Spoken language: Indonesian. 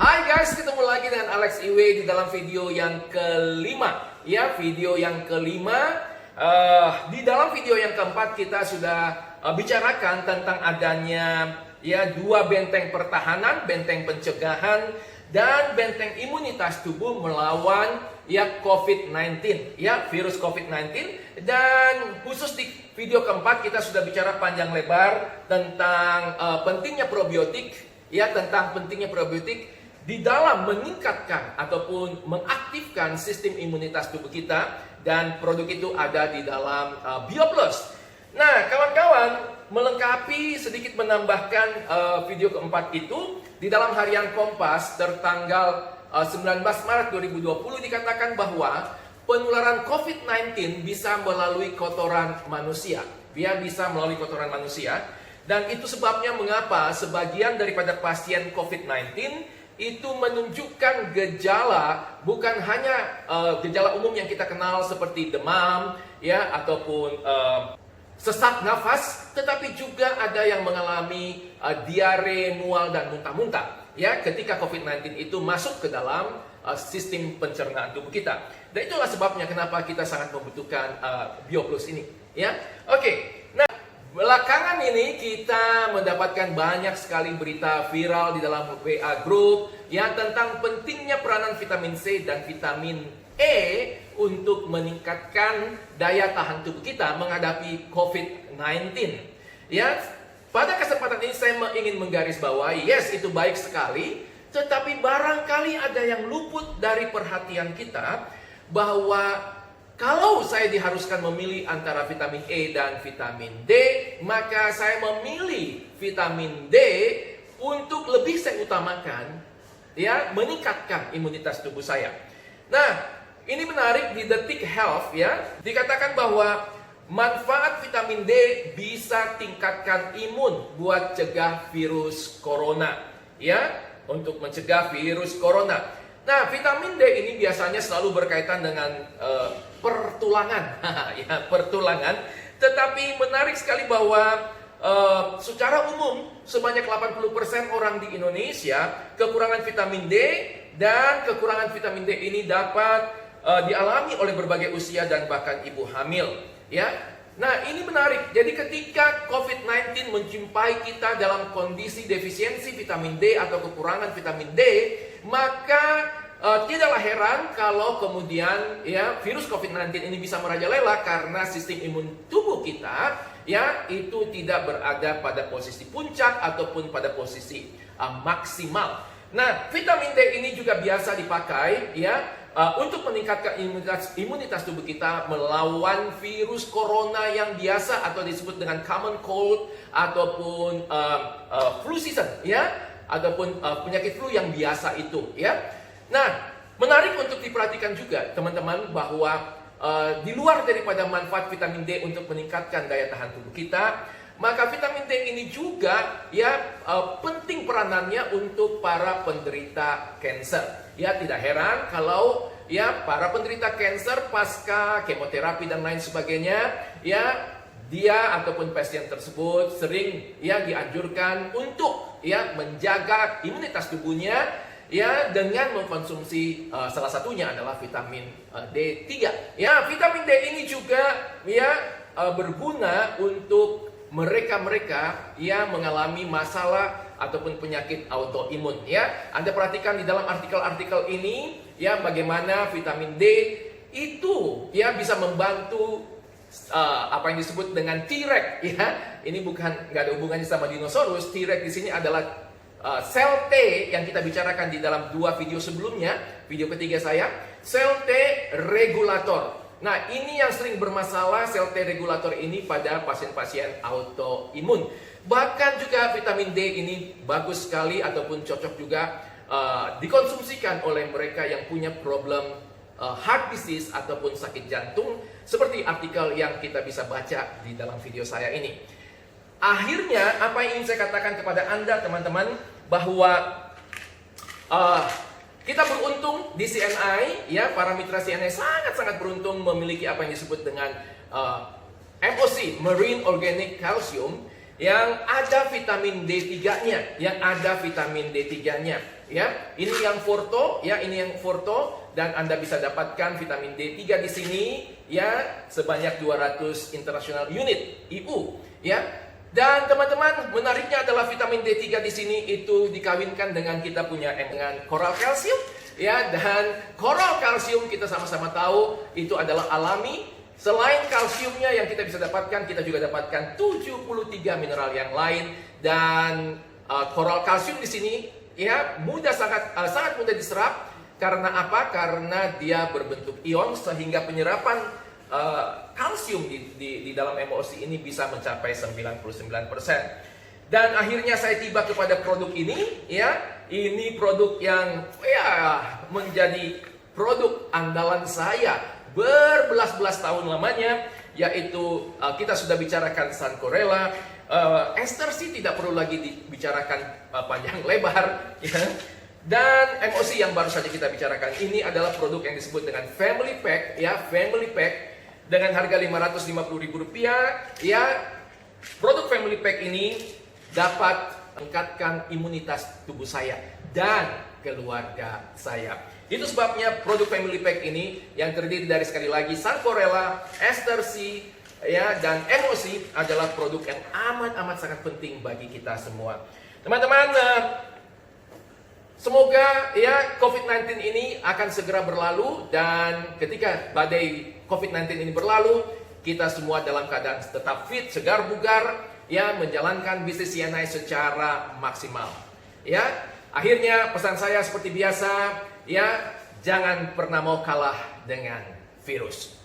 Hai guys, ketemu lagi dengan Alex Iwe di dalam video yang kelima. Ya, video yang kelima. Di dalam video yang keempat kita sudah bicarakan tentang adanya dua benteng pertahanan, benteng pencegahan dan benteng imunitas tubuh melawan COVID-19, virus COVID-19. Dan khusus di video keempat kita sudah bicara panjang lebar tentang pentingnya probiotik, tentang pentingnya probiotik di dalam meningkatkan ataupun mengaktifkan sistem imunitas tubuh kita, dan produk itu ada di dalam BioPlus. Nah, kawan-kawan, melengkapi sedikit menambahkan video keempat itu, di dalam harian Kompas tertanggal 19 Maret 2020 dikatakan bahwa penularan COVID-19 bisa melalui kotoran manusia. Dia bisa melalui kotoran manusia, dan itu sebabnya mengapa sebagian daripada pasien COVID-19 itu menunjukkan gejala, bukan hanya gejala umum yang kita kenal seperti demam, ataupun sesak nafas, tetapi juga ada yang mengalami diare, mual, dan muntah-muntah. Ketika COVID-19 itu masuk ke dalam sistem pencernaan tubuh kita. Dan itulah sebabnya kenapa kita sangat membutuhkan BioPlus ini. Oke. Nah, belakangan ini kita mendapatkan banyak sekali berita viral di dalam WA Group tentang pentingnya peranan vitamin C dan vitamin E untuk meningkatkan daya tahan tubuh kita menghadapi COVID-19. Pada kesempatan ini saya ingin menggarisbawahi, yes, itu baik sekali, tetapi barangkali ada yang luput dari perhatian kita bahwa kalau saya diharuskan memilih antara vitamin E dan vitamin D, maka saya memilih vitamin D untuk lebih saya utamakan, meningkatkan imunitas tubuh saya. Nah, ini menarik di Detik Health, dikatakan bahwa manfaat vitamin D bisa tingkatkan imun buat cegah virus corona, untuk mencegah virus corona. Nah, vitamin D ini biasanya selalu berkaitan dengan pertulangan, pertulangan. Tetapi menarik sekali bahwa secara umum sebanyak 80% orang di Indonesia kekurangan vitamin D, dan kekurangan vitamin D ini dapat dialami oleh berbagai usia dan bahkan ibu hamil. Nah, ini menarik. Jadi ketika COVID-19 menjumpai kita dalam kondisi defisiensi vitamin D atau kekurangan vitamin D, maka tidaklah heran kalau kemudian virus COVID-19 ini bisa merajalela karena sistem imun tubuh kita itu tidak berada pada posisi puncak ataupun pada posisi maksimal. Nah, vitamin D ini juga biasa dipakai untuk meningkatkan imunitas tubuh kita melawan virus corona yang biasa atau disebut dengan common cold ataupun flu season, ataupun penyakit flu yang biasa itu. Nah, menarik untuk diperhatikan juga teman-teman bahwa di luar daripada manfaat vitamin D untuk meningkatkan daya tahan tubuh kita, maka vitamin D ini juga penting peranannya untuk para penderita kanker. Tidak heran kalau para penderita kanker pasca kemoterapi dan lain sebagainya, dia ataupun pasien tersebut sering dianjurkan untuk menjaga imunitas tubuhnya dengan mengkonsumsi salah satunya adalah vitamin D3. Vitamin D ini juga berguna untuk mereka-mereka yang mengalami masalah ataupun penyakit autoimun. Anda perhatikan di dalam artikel-artikel ini bagaimana vitamin D itu bisa membantu apa yang disebut dengan T-Rex. Ini nggak ada hubungannya sama dinosaurus. T-Rex di sini adalah sel T yang kita bicarakan di dalam dua video sebelumnya, video ketiga saya, sel T regulator. Nah, ini yang sering bermasalah sel T regulator ini pada pasien-pasien autoimun. Bahkan juga vitamin D ini bagus sekali ataupun cocok juga dikonsumsikan oleh mereka yang punya problem heart disease ataupun sakit jantung, seperti artikel yang kita bisa baca di dalam video saya ini. Akhirnya, apa yang ingin saya katakan kepada Anda teman-teman, bahwa kita beruntung di CNI, para mitra CNI sangat-sangat beruntung memiliki apa yang disebut dengan MOC, Marine Organic Calcium, yang ada vitamin D3-nya, Ya, ini yang Forto, ya, ini yang Forto, dan Anda bisa dapatkan vitamin D3 di sini, ya, sebanyak 200 international unit IU, ya. Dan teman-teman, menariknya adalah vitamin D3 di sini itu dikawinkan dengan kita punya dengan coral calcium, ya, dan coral calcium kita sama-sama tahu itu adalah alami. Selain kalsiumnya yang kita bisa dapatkan, kita juga dapatkan 73 mineral yang lain, dan coral calcium di sini ya sangat mudah diserap. Karena apa? Karena dia berbentuk ion sehingga penyerapan kalsium di dalam MOC ini bisa mencapai 99%. Dan akhirnya saya tiba kepada produk ini, ya. Ini produk yang ya menjadi produk andalan saya berbelas-belas tahun lamanya, yaitu kita sudah bicarakan Suncorella. Ester sih tidak perlu lagi dibicarakan panjang lebar, ya. Dan MOC yang baru saja kita bicarakan ini adalah produk yang disebut dengan Family Pack, ya, Family Pack dengan harga Rp550.000, ya. Produk Family Pack ini dapat meningkatkan imunitas tubuh saya dan keluarga saya. Itu sebabnya produk Family Pack ini yang terdiri dari sekali lagi Suncorella, Ester C, ya, dan MOC adalah produk yang amat sangat penting bagi kita semua. Teman-teman, semoga ya COVID-19 ini akan segera berlalu, dan ketika badai COVID-19 ini berlalu, kita semua dalam keadaan tetap fit, segar bugar, ya, menjalankan bisnis CNI secara maksimal. Ya, akhirnya pesan saya seperti biasa, ya, jangan pernah mau kalah dengan virus.